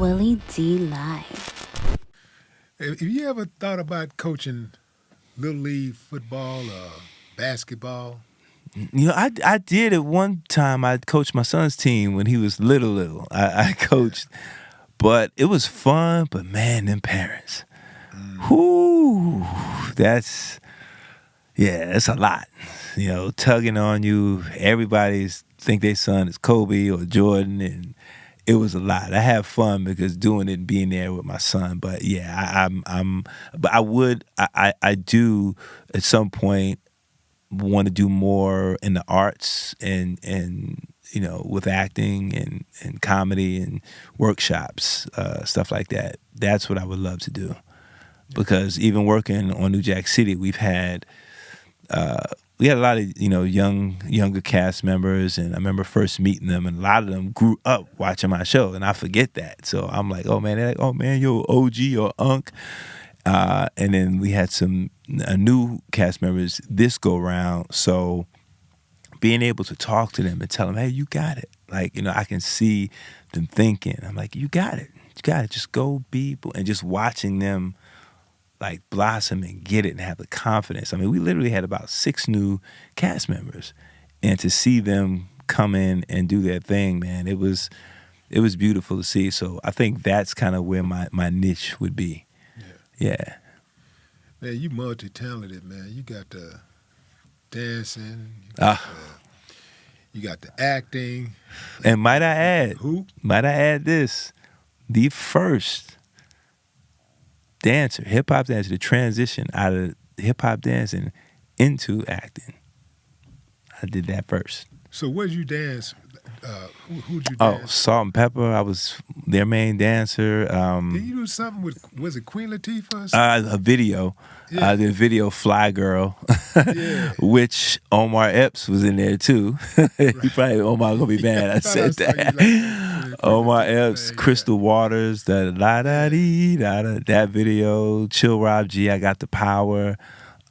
Willie D Live. Have you ever thought about coaching little league football or basketball? I did at one time. I coached my son's team when he was little. I coached, but it was fun. But man, them parents, whoo, that's a lot. Tugging on you. Everybody's think their son is Kobe or Jordan, and it was a lot. I have fun because doing it and being there with my son. But yeah, I do at some point want to do more in the arts and with acting and comedy and workshops, stuff like that. That's what I would love to do. Because even working on New Jack City, we had a lot of younger cast members, and I remember first meeting them, and a lot of them grew up watching my show, and I forget that. So I'm like, oh man, they're like, oh man, yo, OG or Unc. And then we had some new cast members this go round. So being able to talk to them and tell them, hey, you got it. Like, I can see them thinking. I'm like, you got it. You got it. Just go be. And just watching them like blossom and get it and have the confidence. I mean, we literally had about 6 new cast members. And to see them come in and do their thing, man, it was beautiful to see. So I think that's kind of where my niche would be. Yeah. Man, you multi-talented, man. You got the dancing, you got the acting. And might I add, Who? This, the first dancer, hip-hop dancer, to transition out of hip-hop dancing into acting. I did that first. So what did you dance? Who'd you Oh, dance? Salt and Pepper. I was their main dancer. Did you do something with, was it Queen Latifah or something? A video. Yeah. The video Fly Girl, Yeah. which Omar Epps was in there too. He probably, Omar gonna be mad I said that. Omar Epps, Crystal Waters, that video, Chill Rob G, I Got the Power.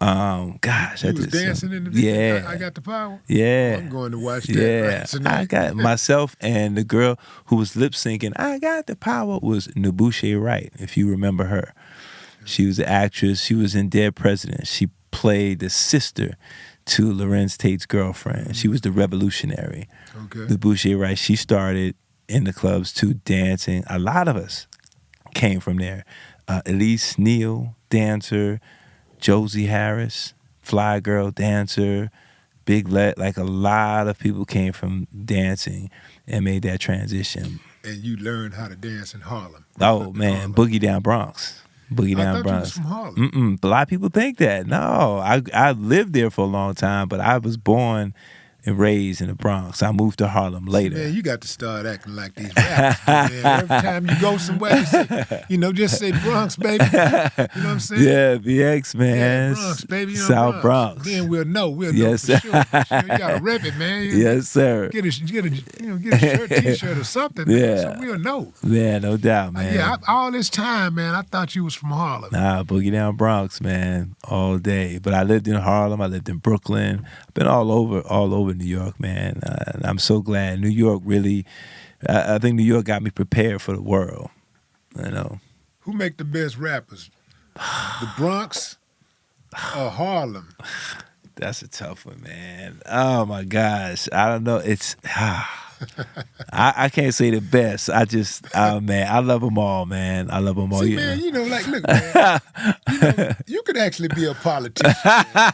Gosh, You was dancing in the video? Yeah. I Got the Power? Yeah. I'm going to watch that Yeah. right tonight. I got myself and the girl who was lip syncing, I Got the Power, was Nabushe Wright, if you remember her. She was an actress. She was in Dead Presidents. She played the sister to Lorenz Tate's girlfriend. She was the revolutionary. Okay. Nabushe Wright, she started in the clubs too, dancing. A lot of us came from there. Elise Neal, dancer. Josie Harris, Fly Girl, dancer. Big Let, like a lot of people came from dancing and made that transition. And you learned how to dance in Harlem. Oh man, Boogie Down Bronx. Boogie Down I thought Bronx. you was from Harlem. A lot of people think that. No, I lived there for a long time, but I was born and raised in the Bronx. I moved to Harlem later. Man, you got to start acting like these rappers, man. Every time you go somewhere, you say, just say Bronx, baby. You know what I'm saying? Yeah, BX, man. Yeah, Bronx, baby. South Bronx. Then we'll know. Yes, for sure. For sure. You gotta rep it, man. Yes, sir. Get a shirt, t-shirt, or something. Man, Yeah. so we'll know. Yeah, no doubt, man. All this time, man, I thought you was from Harlem. Nah, Boogie Down Bronx, man, all day. But I lived in Harlem. I lived in Brooklyn. I've been all over New York, man. And I'm so glad. New York really, I think New York got me prepared for the world. Who make the best rappers? The Bronx or Harlem? That's a tough one, man. Oh my gosh, I don't know. It's I can't say the best. I just, man, I love them all, man. I love them all. See, man, look, man, you could actually be a politician, man,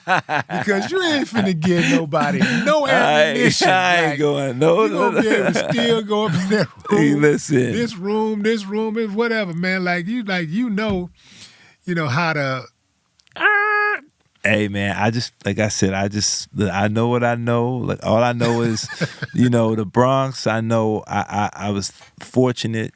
because you ain't finna give nobody no ammunition. I ain't going, no. You gonna be able to still go up in that room. Hey, listen. This room is whatever, man. You know how to. Hey man, like I said, I know what I know. Like all I know is, the Bronx. I know I was fortunate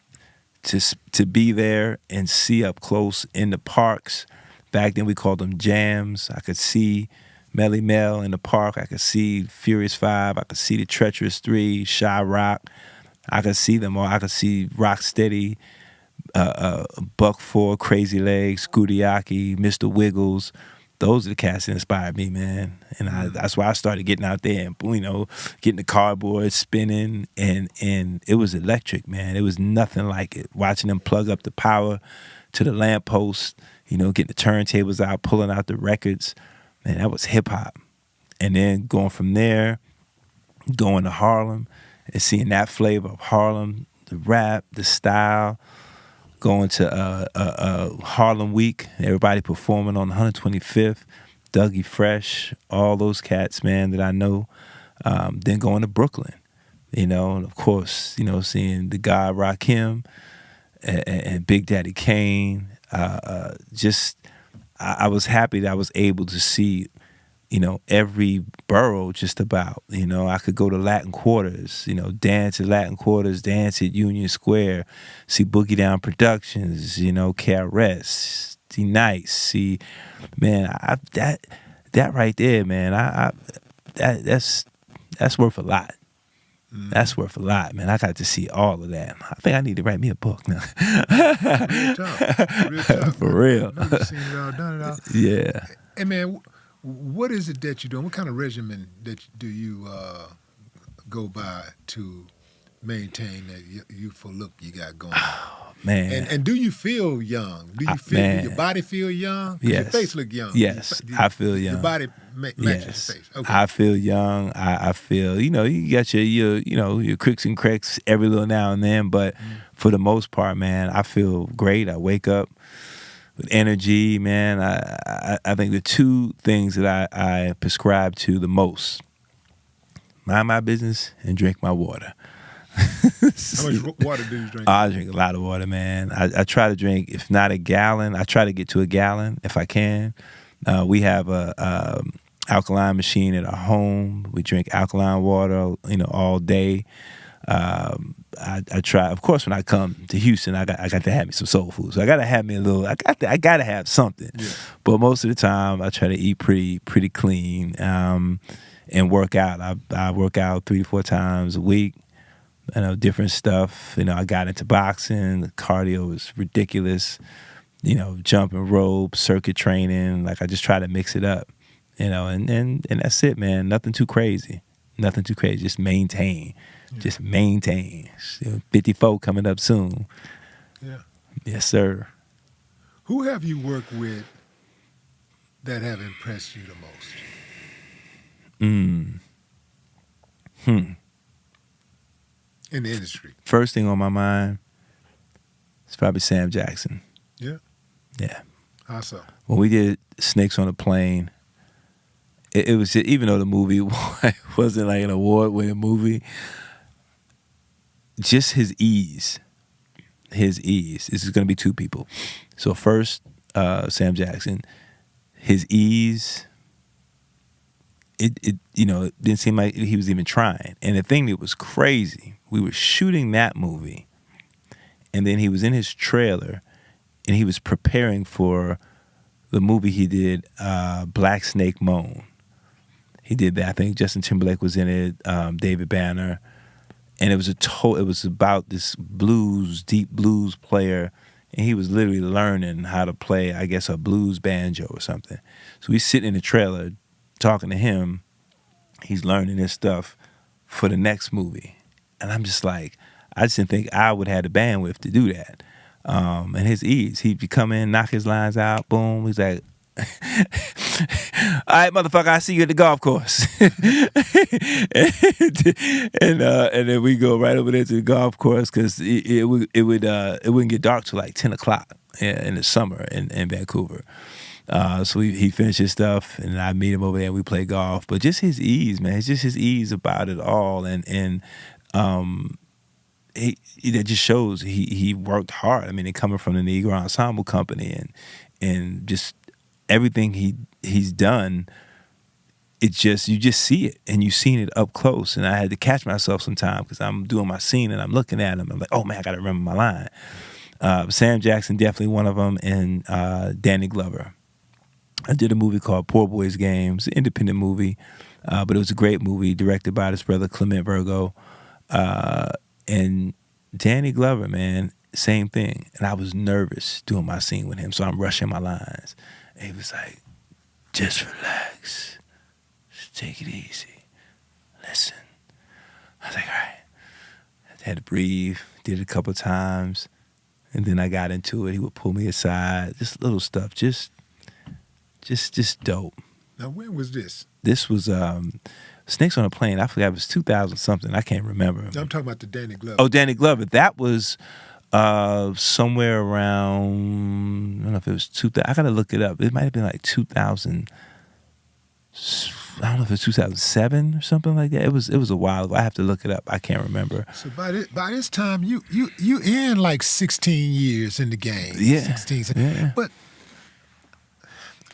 to be there and see up close in the parks. Back then we called them jams. I could see Melly Mel in the park. I could see Furious 5. I could see the Treacherous 3, Shy Rock. I could see them all. I could see Rocksteady, Buck 4, Crazy Legs, Scooty Aki, Mr. Wiggles. those are the cats that inspired me, man. And that's why I started getting out there and, getting the cardboard, spinning, and it was electric, man. It was nothing like it. Watching them plug up the power to the lamppost, getting the turntables out, pulling out the records, man, that was hip-hop. And then going from there, going to Harlem and seeing that flavor of Harlem, the rap, the style, going to Harlem Week, everybody performing on 125th, Dougie Fresh, all those cats, man, that I know. Then going to Brooklyn, and of course, seeing the guy Rakim and Big Daddy Kane. I was happy that I was able to see every borough just about. I could go to Latin Quarters, dance at Latin Quarters, dance at Union Square, see Boogie Down Productions, KRS, see Nice, see, man, that right there, man, that's worth a lot. That's worth a lot, man. I got to see all of that. I think I need to write me a book now. Real tough. For real. You've seen it all, done it all. Yeah. Hey, man, what is it that you're doing? What kind of regimen do you go by to maintain that youthful look you got going? Man. And do you feel young? Do you feel do your body feel young? Yes. Your face look young. Yes, I feel young. Your body matches your face. Okay. I feel young. I feel, you got your cricks and cracks every little now and then, but for the most part, man, I feel great. I wake up with energy, man. I think the two things that I prescribe to the most: mind my business and drink my water. How much water do you drink? I drink a lot of water, man. I try to drink, if not a gallon, I try to get to a gallon if I can. We have a alkaline machine at our home. We drink alkaline water, all day. I try, of course, when I come to Houston, I got to have me some soul food. So I got to have me a little. I got to have something. Yeah. But most of the time, I try to eat pretty clean and work out. I work out 3 to 4 times a week. Different stuff. I got into boxing. The cardio was ridiculous. Jumping rope, circuit training. Like, I just try to mix it up. And that's it, man. Nothing too crazy. Nothing too crazy. Just maintain. Yeah. Just maintain. 54 coming up soon. Yeah. Yes, sir. Who have you worked with that have impressed you the most? In the industry. First thing on my mind is probably Sam Jackson. Yeah? Yeah. How so? When we did Snakes on a Plane, it was just, even though the movie wasn't like an award-winning movie, just his ease. His ease. This is going to be 2 people. So first, Sam Jackson, his ease, it didn't seem like he was even trying. And the thing that was crazy, we were shooting that movie, and then he was in his trailer, and he was preparing for the movie he did, Black Snake Moan. He did that. I think Justin Timberlake was in it, David Banner, and it was about this deep blues player, and he was literally learning how to play, I guess, a blues banjo or something. So we sitting in the trailer talking to him. He's learning this stuff for the next movie. And I'm just like, I just didn't think I would have the bandwidth to do that. And his ease, he'd come in, knock his lines out, boom. He's like, all right, motherfucker, I see you at the golf course. and then we go right over there to the golf course because it wouldn't get dark till like 10 o'clock in the summer in Vancouver. So he finished his stuff, and I meet him over there, and we play golf. But just his ease, man. It's just his ease about it all. And that just shows he worked hard. I mean, coming from the Negro Ensemble Company and just everything he's done, you just see it, and you've seen it up close. And I had to catch myself sometime because I'm doing my scene and I'm looking at him. I'm like, oh man, I got to remember my line. Sam Jackson, definitely one of them, and Danny Glover. I did a movie called Poor Boys Games, an independent movie, but it was a great movie directed by this brother Clement Virgo. And Danny Glover, man, same thing. And I was nervous doing my scene with him, so I'm rushing my lines. And he was like, just relax. Just take it easy. Listen. I was like, all right. I had to breathe. Did it a couple times. And then I got into it. He would pull me aside. Just little stuff. Just dope. Now, when was this? This was Snakes on a Plane. I forgot, it was 2000 something. I can't remember. I'm talking about the Danny Glover. Oh, Danny Glover. That was somewhere around, I don't know if it was 2000. I got to look it up. It might have been like 2000. I don't know if it was 2007 or something like that. It was a while ago. I have to look it up. I can't remember. So by this time, you in like 16 years in the game. Yeah. 16. Yeah. But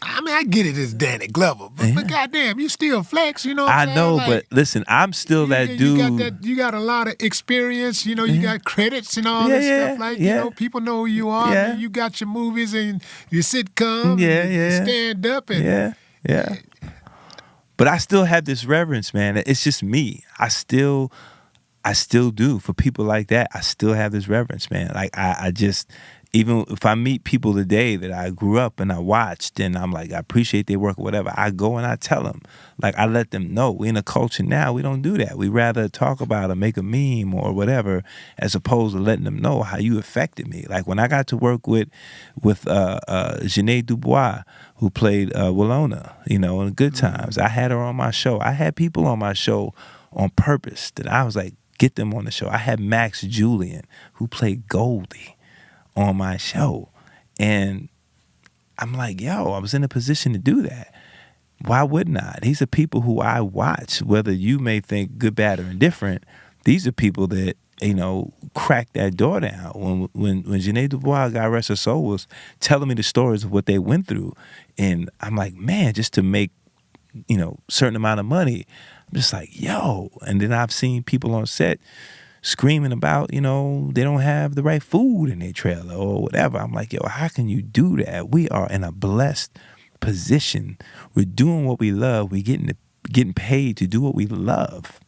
I mean, I get it as Danny Glover, but goddamn, you still flex, you know what I'm saying? I know, Like, but listen, I'm still that dude. You got a lot of experience, you know, you got credits and all this stuff. Like, you know, people know who you are. Yeah. You got your movies and your sitcom, Yeah. stand up. And, Yeah. But I still have this reverence, man. It's just me. I still do. For people like that, I still have this reverence, man. Like, I just, even if I meet people today that I grew up and I watched and I'm like, I appreciate their work or whatever, I go and I tell them. Like, I let them know. We in a culture now, we don't do that. We rather talk about or make a meme or whatever as opposed to letting them know how you affected me. Like, when I got to work with Janae Dubois, who played Willona, you know, in Good Times. I had her on my show. I had people on my show on purpose that I was like, get them on the show. I had Max Julian, who played Goldie, on my show. And I'm like, yo, I was in a position to do that. Why wouldn't I? These are people who I watch, whether you may think good, bad, or indifferent. These are people that, you know, cracked that door down. When Janae Dubois, God rest her soul, was telling me the stories of what they went through. And I'm like, man, just to make, you know, certain amount of money, I'm just like, yo. And then I've seen people on set screaming about, you know, they don't have the right food in their trailer or whatever. I'm like, yo, how can you do that? We are in a blessed position. We're doing what we love. We're getting paid to do what we love.